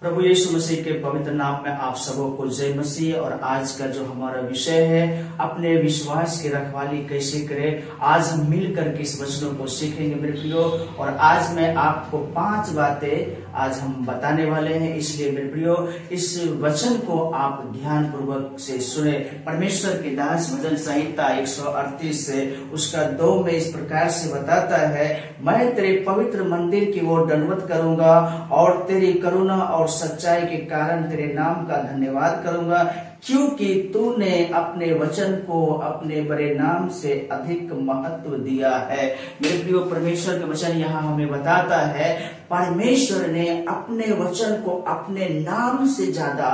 प्रभु यीशु मसीह के पवित्र नाम में आप सबों को जय मसीह। और आज का जो हमारा विषय है, अपने विश्वास की रखवाली कैसे करें, आज हम मिलकर के इस वचनों को सीखेंगे मेरे प्रियो। और आज मैं आपको 5 बातें आज हम बताने वाले हैं, इसलिए मेरे प्रियो इस वचन को आप ध्यान पूर्वक से सुने। परमेश्वर के दास भजन संहिता 138 से उसका 2 में इस प्रकार से बताता है, मैं तेरे पवित्र मंदिर की ओर दंडवत करूंगा और तेरी करुणा और सच्चाई के कारण तेरे नाम का धन्यवाद करूंगा, क्योंकि तूने अपने वचन को अपने बड़े नाम से अधिक महत्व दिया है। मेरे प्रियो, परमेश्वर के वचन यहाँ हमें बताता है, परमेश्वर ने अपने वचन को अपने नाम से ज्यादा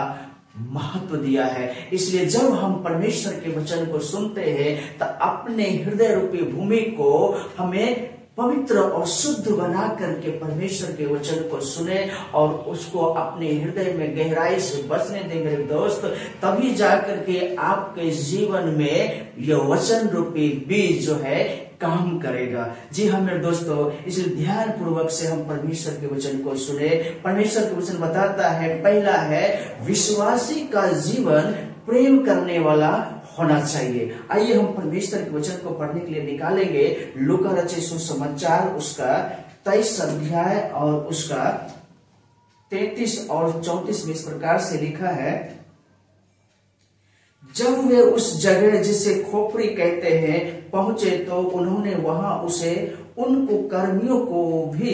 महत्व दिया है। इसलिए जब हम परमेश्वर के वचन को सुनते हैं तो अपने हृदय रूपी भूमि को हमें पवित्र और शुद्ध बना करके परमेश्वर के वचन को सुने और उसको अपने हृदय में गहराई से बसने दे मेरे दोस्त। तभी जाकर के आपके जीवन में यह वचन रूपी बीज जो है काम करेगा। जी हाँ मेरे दोस्तों, इसलिए ध्यान पूर्वक से हम परमेश्वर के वचन को सुने। परमेश्वर के वचन बताता है, पहला है विश्वासी का जीवन प्रेम करने वाला होना चाहिए। आइए हम परमेश्वर के वचन को पढ़ने के लिए निकालेंगे। लूका रचित सुसमाचार उसका 23 अध्याय और उसका 33 और 34 में इस प्रकार से लिखा है, जब वे उस जगह जिसे खोपड़ी कहते हैं पहुंचे तो उन्होंने वहां उसे उनको कर्मियों को भी,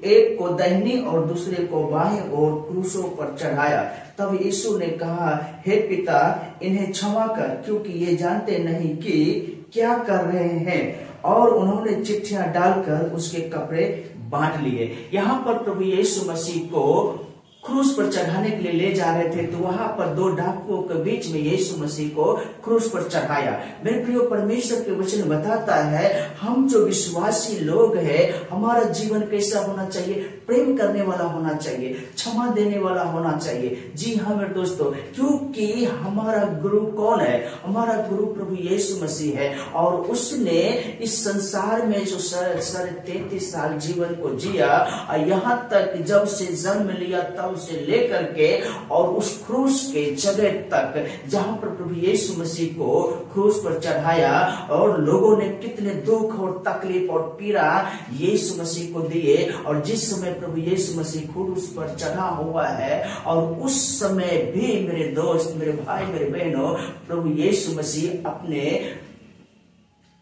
एक को दाहिनी और दूसरे को बाएं ओर क्रूसों पर चढ़ाया। तब यीशु ने कहा, हे पिता, इन्हें क्षमा कर, क्योंकि ये जानते नहीं कि क्या कर रहे हैं। और उन्होंने चिट्ठियां डालकर उसके कपड़े बांट लिए। यहाँ पर प्रभु यीशु मसीह को क्रूस पर चढ़ाने के लिए ले जा रहे थे, तो वहां पर 2 डाकुओं के बीच में यीशु मसीह को क्रूस पर चढ़ाया। मेरे प्रियो, परमेश्वर के वचन बताता है, हम जो विश्वासी लोग हैं, हमारा जीवन कैसा होना चाहिए? प्रेम करने वाला होना चाहिए, क्षमा देने वाला होना चाहिए। जी हाँ मेरे दोस्तों, क्योंकि हमारा गुरु कौन है? हमारा गुरु प्रभु यीशु मसीह है। और उसने इस संसार में जो 33 साल जीवन को जिया, यहाँ तक जब से जन्म लिया तब से लेकर के और उस क्रूस के जगह तक जहां पर प्रभु यीशु मसीह को क्रूस पर चढ़ाया, और लोगों ने कितने दुख और तकलीफ और पीड़ा यीशु मसीह को दिए। और जिस समय प्रभु यीशु मसीह क्रूस पर चढ़ा हुआ है, और उस समय भी मेरे दोस्त, मेरे भाई, मेरे बहनों, प्रभु यीशु मसीह अपने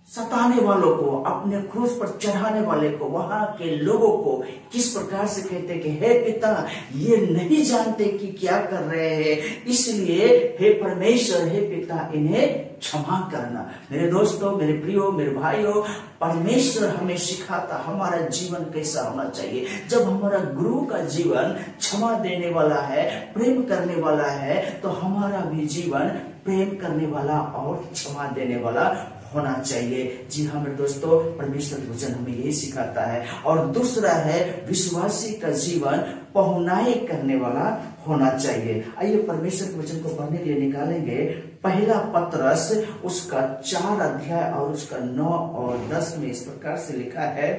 सताने वालों को, अपने क्रूस पर चढ़ाने वाले को, वहां के लोगों को किस प्रकार से कहते कि हे पिता, ये नहीं जानते कि क्या कर रहे हैं, इसलिए हे परमेश्वर, हे पिता, इन्हें क्षमा करना। मेरे दोस्तों, मेरे प्रियो, मेरे भाइयों, परमेश्वर हमें सिखाता हमारा जीवन कैसा होना चाहिए। जब हमारा गुरु का जीवन क्षमा देने वाला है, प्रेम करने वाला है, तो हमारा भी जीवन प्रेम करने वाला और क्षमा देने वाला होना चाहिए। जी हाँ मेरे दोस्तों, परमेश्वर का वचन हमें यही सिखाता है। और दूसरा है, विश्वासी का जीवन पहुनाई करने वाला होना चाहिए। आइए परमेश्वर के वचन को पढ़ने के लिए निकालेंगे। पहला पतरस उसका 4 अध्याय और उसका 9 और 10 में इस प्रकार से लिखा है,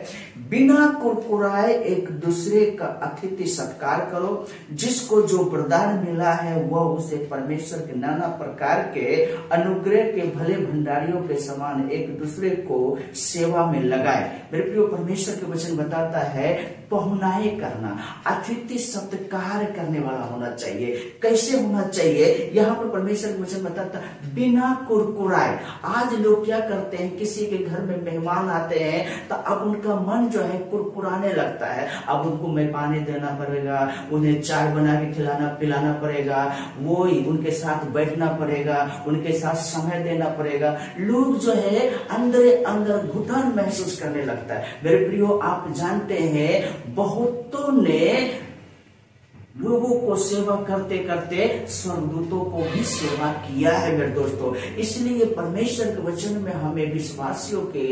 बिना कुरकुराए एक दूसरे का अतिथि सत्कार करो, जिसको जो वरदान मिला है वह उसे परमेश्वर के नाना प्रकार के अनुग्रह के भले भंडारियों के समान एक दूसरे को सेवा में लगाए। मेरे प्रियो, परमेश्वर के वचन बताता है, पहुनाई करना, अतिथि सत्कार करने वाला होना चाहिए। कैसे होना चाहिए? यहाँ पर परमेश्वर के वचन बताता, बिना कुरकुराए। आज लोग क्या करते हैं, किसी के घर में मेहमान आते हैं तो अब उनका मन जो है कुरकुराने लगता है। अब उनको मैं पानी देना पड़ेगा, उन्हें चाय बना के खिलाना पिलाना पड़ेगा, वो उनके साथ बैठना पड़ेगा, उनके साथ समय देना पड़ेगा। लोग जो है अंदर अंदर घुटन महसूस करने लगता है। मेरे प्रियो, आप जानते हैं, बहुतों ने लोगों को सेवा करते करते स्वर्गदूतों को भी सेवा किया है मेरे दोस्तों। इसलिए परमेश्वर के वचन में हमें विश्वासियों के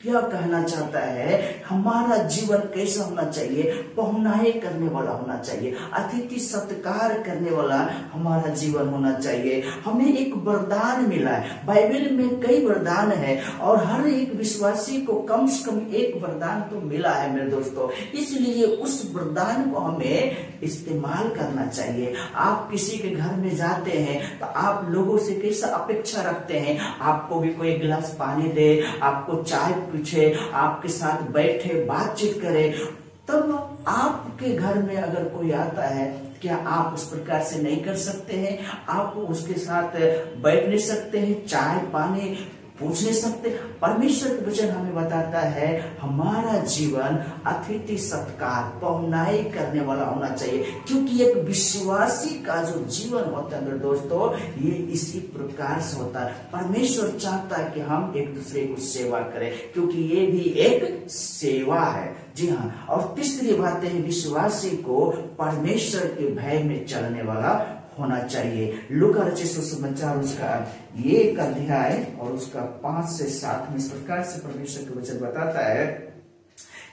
क्या कहना चाहता है, हमारा जीवन कैसा होना चाहिए, पहुनाई करने वाला होना चाहिए, अतिथि सत्कार करने वाला हमारा जीवन होना चाहिए। हमें एक वरदान मिला है, बाइबल में कई वरदान है और हर एक विश्वासी को कम से कम एक वरदान तो मिला है मेरे दोस्तों, इसलिए उस वरदान को हमें इस्तेमाल करना चाहिए। आप किसी के घर में जाते हैं तो आप लोगों से कैसा अपेक्षा रखते हैं, आपको भी कोई गिलास पानी दे, आपको चाय पूछे, आपके साथ बैठे बातचीत करे। तब आपके घर में अगर कोई आता है, क्या आप उस प्रकार से नहीं कर सकते हैं? आप उसके साथ बैठ नहीं सकते हैं, चाय पानी पूछ नहीं सकते? परमेश्वर का वचन हमें बताता है हमारा जीवन अतिथि सत्कार पहुनाई करने वाला होना चाहिए, क्योंकि एक विश्वासी का जो जीवन होता है मेरे दोस्तों, ये इसी प्रकार से होता है। परमेश्वर चाहता है कि हम एक दूसरे को सेवा करें, क्योंकि ये भी एक सेवा है। जी हाँ, और तीसरी बात है विश्वासी को परमेश्वर के भय में चलने वाला होना चाहिए। लूका रचित सुसमाचार उसका 1 अध्याय और उसका 5 से 7 में इस प्रकार से परमेश्वर के वचन बताता है,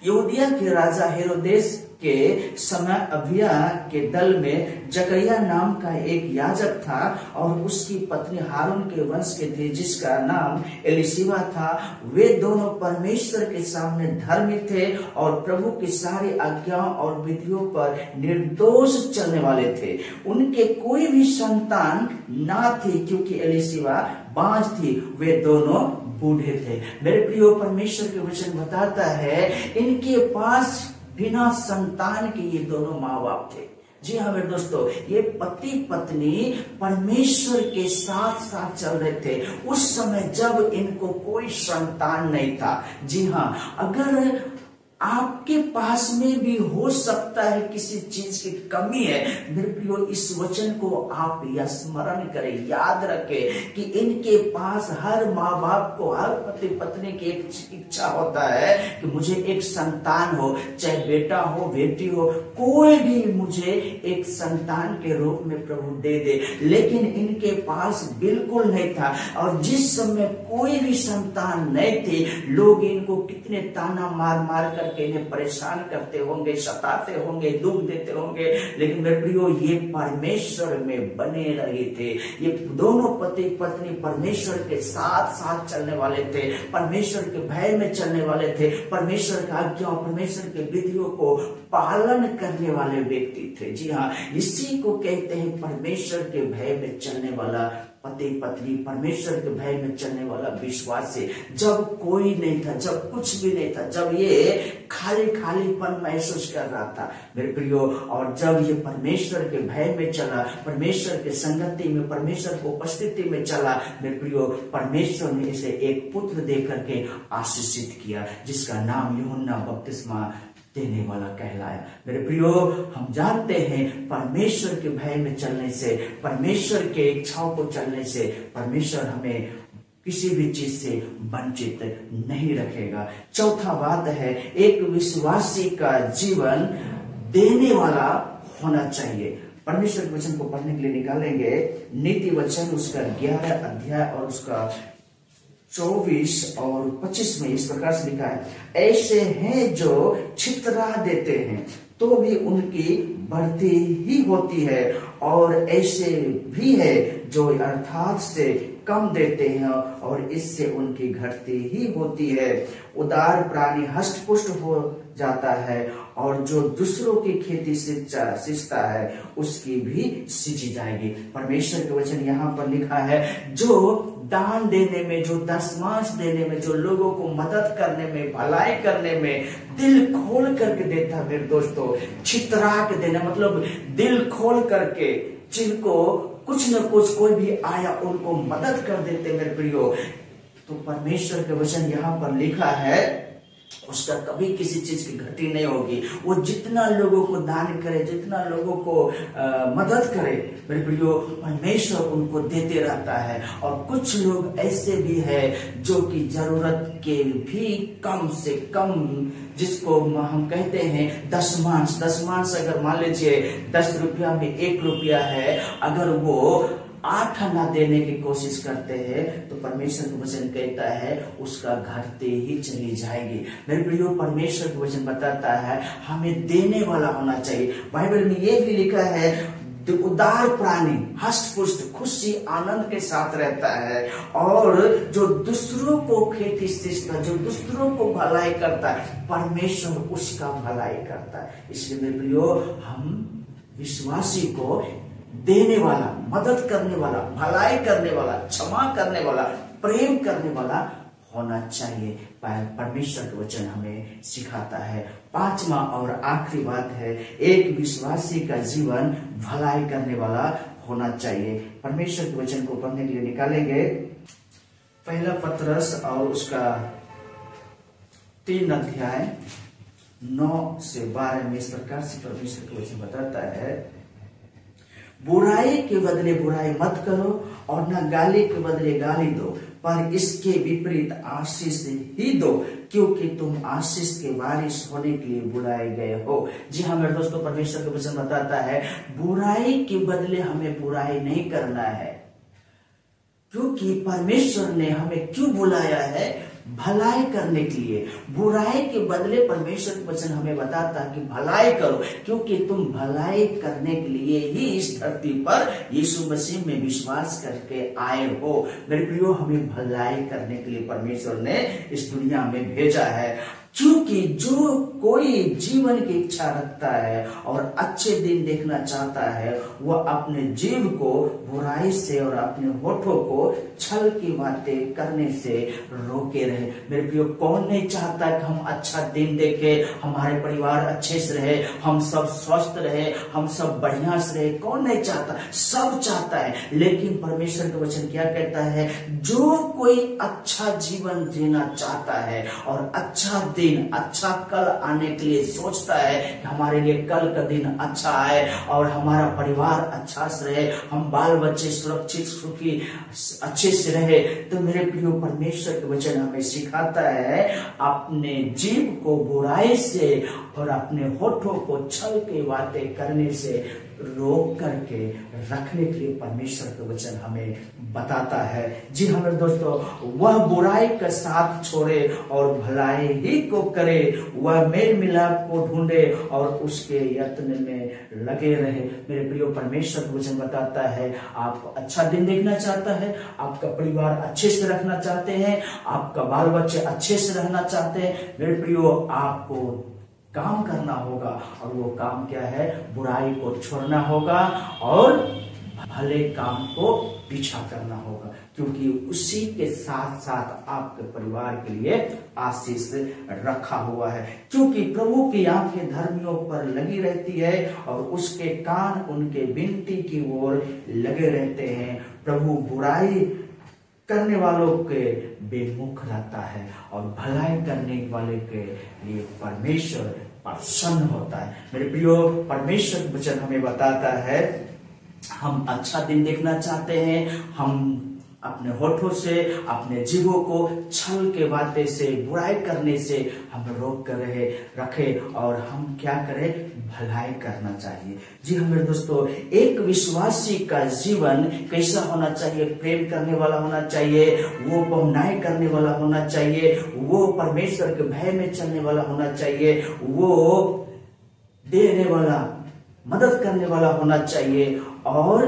यहूदिया के राजा हेरोदेस के समय अबिय्याह के दल में जकरिया नाम का एक याजक था और उसकी पत्नी हारून के वंश के थे जिसका नाम एलिशिबा था। वे दोनों परमेश्वर के सामने धर्मी थे और प्रभु की सारी आज्ञाओं और विधियों पर निर्दोष चलने वाले थे। उनके कोई भी संतान ना थी क्योंकि एलिशिबा बांझ थी, वे दोनों बूढ़े थे। मेरे प्रियो, परमेश्वर के वचन बताता है इनके पास बिना संतान के ये दोनों माँ बाप थे। जी हाँ मेरे दोस्तों, ये पति पत्नी परमेश्वर के साथ साथ चल रहे थे उस समय जब इनको कोई संतान नहीं था। जी हाँ, अगर आपके पास में भी हो सकता है किसी चीज की कमी है, मेरे प्रियो इस वचन को आप या स्मरण करें, याद रखें कि इनके पास हर माँ बाप को, हर पति पत्नी की एक इच्छा होता है कि मुझे एक संतान हो, चाहे बेटा हो बेटी हो, कोई भी मुझे एक संतान के रूप में प्रभु दे दे। लेकिन इनके पास बिल्कुल नहीं था और जिस समय कोई भी संतान नहीं थी, लोग इनको कितने ताना मार मार कर के इन्हें परेशान करते होंगे, सताते होंगे, दुख देते होंगे, लेकिन मेरे प्रियो ये परमेश्वर में बने रहे थे। ये दोनों पति पत्नी परमेश्वर के साथ साथ चलने वाले थे, परमेश्वर के भय में चलने वाले थे, परमेश्वर की आज्ञा और परमेश्वर के विधियों को पालन करने वाले व्यक्ति थे। जी हाँ, इसी को कहते हैं परमेश्वर के भय में चलने वाला पति पत्नी, परमेश्वर के भय में चलने वाला विश्वासी। जब कोई नहीं था, जब कुछ भी नहीं था, जब ये खाली खालीपन महसूस कर रहा था मेरे प्रियो, और जब ये परमेश्वर के भय में चला, परमेश्वर के संगति में, परमेश्वर की उपस्थिति में चला मेरे प्रियो, परमेश्वर ने इसे एक पुत्र दे करके आशीषित किया जिसका नाम यूहन्ना बपतिस्मा देने वाला कहलाया। मेरे प्रियो, हम जानते हैं परमेश्वर के भय में चलने से, परमेश्वर के इच्छाओं को चलने से परमेश्वर हमें किसी भी चीज से वंचित नहीं रखेगा। चौथा बात है एक विश्वासी का जीवन देने वाला होना चाहिए। परमेश्वर के वचन को पढ़ने के लिए निकालेंगे नीति वचन उसका 11 अध्याय और उसका 24 और 25 में इस प्रकार से लिखा है, ऐसे हैं जो छितरा देते हैं तो भी उनकी बढ़ती ही होती है और ऐसे भी है जो अर्थात से कम देते हैं और इससे उनकी घटती ही होती है। उदार प्राणी हष्ट पुष्ट हो जाता है और जो दूसरों की खेती सींचता है उसकी भी सींची जाएगी। परमेश्वर के वचन यहाँ पर लिखा है, जो दान देने में, जो दशमांश देने में, जो लोगों को मदद करने में, भलाई करने में दिल खोल करके देता है मेरे दोस्तों, छितरा के देना मतलब दिल खोल करके, जिनको कुछ न कुछ कोई भी आया उनको मदद कर देते मेरे प्रियो, तो परमेश्वर के वचन यहाँ पर लिखा है उसका कभी किसी चीज की घटी नहीं होगी। वो जितना लोगों को दान करे, जितना लोगों को मदद करे मेरे प्रियो, परमेश्वर उनको देते रहता है। और कुछ लोग ऐसे भी हैं जो कि जरूरत के भी कम से कम, जिसको हम कहते हैं दशमांश अगर मान लीजिए 10 रुपया में 1 रुपया है, अगर वो 8 आना देने की कोशिश करते हैं तो परमेश्वर का वचन कहता है उसका घटते ही चली जाएगी। मेरे प्रियो, परमेश्वर का वचन बताता है हमें देने वाला होना चाहिए। बाइबल में ये भी लिखा है उदार प्राणी हष्ट पुष्ट खुशी आनंद के साथ रहता है, और जो दूसरों को खेती सींचता, जो दूसरों को भलाई करता है, परमेश्वर उसका भलाई करता है। इसलिए मेरे प्रियो, हम विश्वासी को देने वाला, मदद करने वाला, भलाई करने वाला, क्षमा करने वाला, प्रेम करने वाला होना चाहिए। परमेश्वर का वचन हमें सिखाता है। 5वां और आखिरी बात है, एक विश्वासी का जीवन भलाई करने वाला होना चाहिए। परमेश्वर के वचन को पढ़ने के लिए निकालेंगे पहला पतरस और उसका 3 अध्याय 9 से 12 में इस प्रकार से परमेश्वर के वचन बताता है, बुराई के बदले बुराई मत करो और न गाली के बदले गाली दो, पर इसके विपरीत आशीष ही दो, क्योंकि तुम आशीष के वारिस होने के लिए बुलाए गए हो। जी हाँ मेरे दोस्तों, परमेश्वर का वचन बताता है बुराई के बदले हमें बुराई नहीं करना है, क्योंकि परमेश्वर ने हमें क्यों बुलाया है? भलाई करने के लिए। बुराई के बदले परमेश्वर का वचन हमें बताता है कि भलाई करो, क्योंकि तुम भलाई करने के लिए ही इस धरती पर यीशु मसीह में विश्वास करके आए हो। मेरे प्रियो, हमें भलाई करने के लिए परमेश्वर ने इस दुनिया में भेजा है, क्योंकि जो कोई जीवन की इच्छा रखता है और अच्छे दिन देखना चाहता है, वह अपने जीव को बुराई से और अपने होठों को छल की बातें करने से रोके रहे। मेरे प्रियो, कौन नहीं चाहता कि हम अच्छा दिन देखें, हमारे परिवार अच्छे से रहे, हम सब स्वस्थ रहे, हम सब बढ़िया से रहे? कौन नहीं चाहता? सब चाहता है। लेकिन परमेश्वर का वचन क्या कहता है? जो कोई अच्छा जीवन जीना चाहता है और अच्छा दिन, अच्छा कल आने के लिए सोचता है कि हमारे लिए कल का दिन अच्छा आए और हमारा परिवार अच्छा से रहे, हम बाल बच्चे सुरक्षित सुखी अच्छे से रहे, तो मेरे प्रियो, परमेश्वर के वचन हमें सिखाता है अपने जीव को बुराई से और अपने होठों को छल की बातें करने से रोक करके रखने के लिए परमेश्वर का वचन हमें बताता है। जी हाँ मेरे दोस्तों, वह बुराई का साथ छोड़े और भलाई ही को करे, वह मेल मिलाप को ढूंढे और उसके यत्न में लगे रहे। मेरे प्रियो, परमेश्वर का वचन बताता है आप अच्छा दिन देखना चाहता है, आपका परिवार अच्छे से रखना चाहते हैं, आपका बाल बच्चे अच्छे से रहना चाहते हैं, मेरे प्रियो, आपको काम करना होगा। और वो काम क्या है? बुराई को छोड़ना होगा और भले काम को पीछा करना होगा, क्योंकि उसी के साथ साथ आपके परिवार के लिए आशीष रखा हुआ है। क्योंकि प्रभु की आंखें धर्मियों पर लगी रहती है और उसके कान उनके विनती की ओर लगे रहते हैं। प्रभु बुराई करने वालों के बेमुख रहता है और भलाई करने वाले के लिए परमेश्वर प्रसन्न होता है। मेरे प्रियो, परमेश्वर वचन हमें बताता है हम अच्छा दिन देखना चाहते हैं, हम अपने होठों से अपने जीवों को छल के बातें से, बुराई करने से हम रोक कर रखे और हम क्या करें? भलाई करना चाहिए। जी हाँ मेरे दोस्तों, एक विश्वासी का जीवन कैसा होना चाहिए? प्रेम करने वाला होना चाहिए, वो बहुनाई करने वाला होना चाहिए, वो परमेश्वर के भय में चलने वाला होना चाहिए, वो देने वाला, मदद करने वाला होना चाहिए और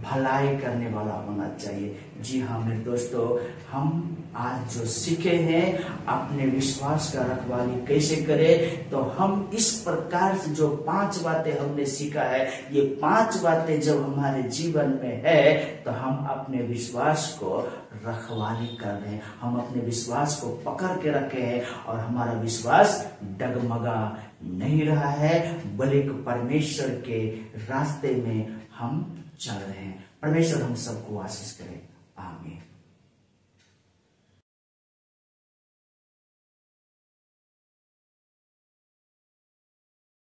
भलाई करने वाला होना चाहिए। जी हाँ मेरे दोस्तों, हम आज जो सीखे हैं अपने विश्वास का रखवाली कैसे करें, तो हम इस प्रकार से जो 5 बातें हमने सीखा है, ये 5 बातें जब हमारे जीवन में है तो हम अपने विश्वास को रखवाली कर रहे हैं, हम अपने विश्वास को पकड़ के रखे हैं और हमारा विश्वास डगमगा नहीं रहा है, बल्कि परमेश्वर के रास्ते में हम चल रहे हैं। परमेश्वर हम सबको आशीष करे। आमीन।